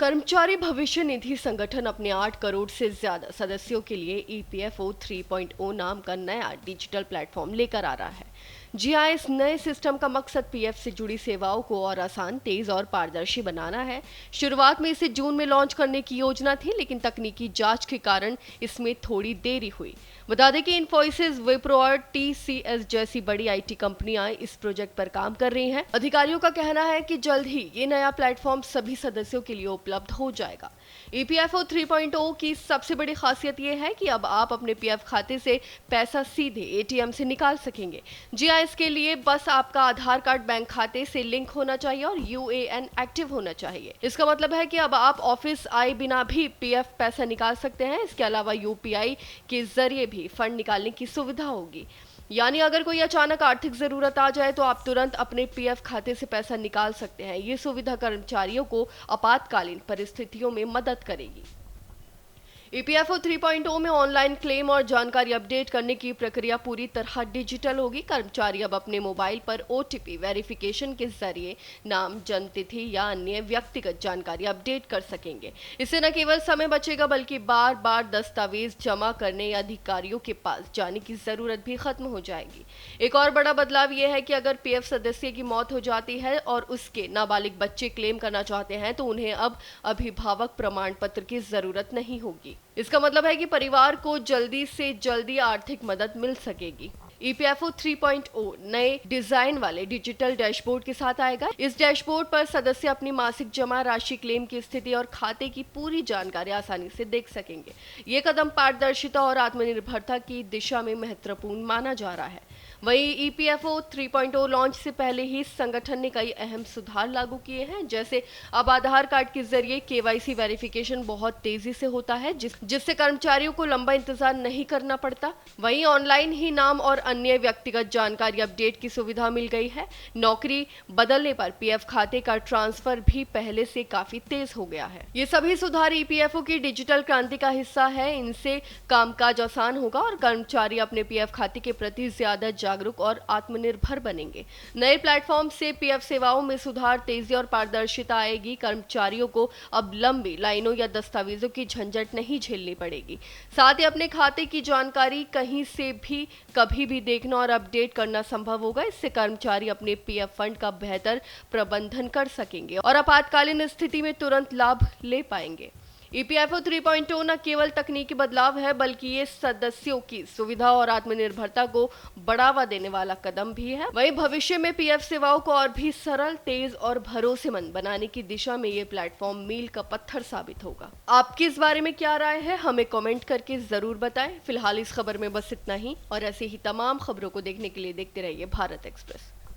कर्मचारी भविष्य निधि संगठन अपने 8 करोड़ से ज्यादा सदस्यों के लिए ईपीएफओ 3.0 नाम का नया डिजिटल प्लेटफॉर्म लेकर आ रहा है। जी हाँ, इस नए सिस्टम का मकसद पीएफ से जुड़ी सेवाओं को और आसान, तेज और पारदर्शी बनाना है। शुरुआत में इसे जून में लॉन्च करने की योजना थी, लेकिन तकनीकी जांच के कारण इसमें थोड़ी देरी हुई। बता दें कि इन्फोसिस, विप्रो और टीसीएस जैसी बड़ी आईटी कंपनियां इस प्रोजेक्ट पर काम कर रही हैं। अधिकारियों का कहना है कि जल्द ही ये नया प्लेटफॉर्म सभी सदस्यों के लिए उपलब्ध हो जाएगा। ईपीएफओ 3.0 की सबसे बड़ी खासियत यह है कि अब आप अपने पीएफ खाते से पैसा सीधे एटीएम से निकाल सकेंगे। जी हाँ, इसके लिए बस आपका आधार कार्ड बैंक खाते से लिंक होना चाहिए और यूएएन एक्टिव होना चाहिए। इसका मतलब है कि अब आप ऑफिस आए बिना भी पीएफ पैसा निकाल सकते हैं। इसके अलावा यूपीआई के जरिए भी फंड निकालने की सुविधा होगी। यानी अगर कोई अचानक आर्थिक जरूरत आ जाए तो आप तुरंत अपने पीएफ खाते से पैसा निकाल सकते हैं। ये सुविधा कर्मचारियों को आपातकालीन परिस्थितियों में मदद करेगी। ईपीएफओ 3.0 में ऑनलाइन क्लेम और जानकारी अपडेट करने की प्रक्रिया पूरी तरह डिजिटल होगी। कर्मचारी अब अपने मोबाइल पर ओटीपी वेरिफिकेशन के जरिए नाम, जन्मतिथि या अन्य व्यक्तिगत जानकारी अपडेट कर सकेंगे। इससे न केवल समय बचेगा बल्कि बार बार दस्तावेज जमा करने या अधिकारियों के पास जाने की जरूरत भी खत्म हो जाएगी। एक और बड़ा बदलाव यह है कि अगर पीएफ सदस्य की मौत हो जाती है और उसके नाबालिग बच्चे क्लेम करना चाहते हैं तो उन्हें अब अभिभावक प्रमाण पत्र की जरूरत नहीं होगी। इसका मतलब है कि परिवार को जल्दी से जल्दी आर्थिक मदद मिल सकेगी। ईपीएफओ 3.0 नए डिजाइन वाले डिजिटल डैशबोर्ड के साथ आएगा। इस डैशबोर्ड पर सदस्य अपनी मासिक जमा राशि, क्लेम की स्थिति और खाते की पूरी जानकारी आसानी से देख सकेंगे। ये कदम पारदर्शिता और आत्मनिर्भरता की दिशा में महत्वपूर्ण माना जा रहा है। वहीं ईपीएफओ 3.0 लॉन्च से पहले ही संगठन ने कई अहम सुधार लागू किए हैं, जैसे अब आधार कार्ड के जरिए केवाईसी वेरिफिकेशन बहुत तेजी से होता है, जिससे कर्मचारियों को लंबा इंतजार नहीं करना पड़ता। वहीं ऑनलाइन ही नाम और अन्य व्यक्तिगत जानकारी अपडेट की सुविधा मिल गई है। नौकरी बदलने पर पीएफ खाते का ट्रांसफर भी पहले से काफी तेज हो गया है। ये सभी सुधार ईपीएफओ की डिजिटल क्रांति का हिस्सा है। इनसे कामकाज आसान होगा और कर्मचारी अपने पीएफ खाते के प्रति ज्यादा जागरूक और आत्मनिर्भर बनेंगे। नए प्लेटफॉर्म से पीएफ सेवाओं में सुधार, तेजी और पारदर्शिता आएगी। कर्मचारियों को अब लंबी लाइनों या दस्तावेजों की झंझट नहीं झेलनी पड़ेगी। साथ ही अपने खाते की जानकारी कहीं से भी कभी भी देखना और अपडेट करना संभव होगा। इससे कर्मचारी अपने पीएफ फंड का बेहतर प्रबंधन कर सकेंगे और आपातकालीन स्थिति में तुरंत लाभ ले पाएंगे। ईपीएफओ 3.0 न केवल तकनीकी बदलाव है बल्कि ये सदस्यों की सुविधा और आत्मनिर्भरता को बढ़ावा देने वाला कदम भी है। वहीं भविष्य में पीएफ सेवाओं को और भी सरल, तेज और भरोसेमंद बनाने की दिशा में ये प्लेटफॉर्म मील का पत्थर साबित होगा। आपकी इस बारे में क्या राय है, हमें कमेंट करके जरूर बताएं। फिलहाल इस खबर में बस इतना ही और ऐसे ही तमाम खबरों को देखने के लिए देखते रहिए भारत एक्सप्रेस।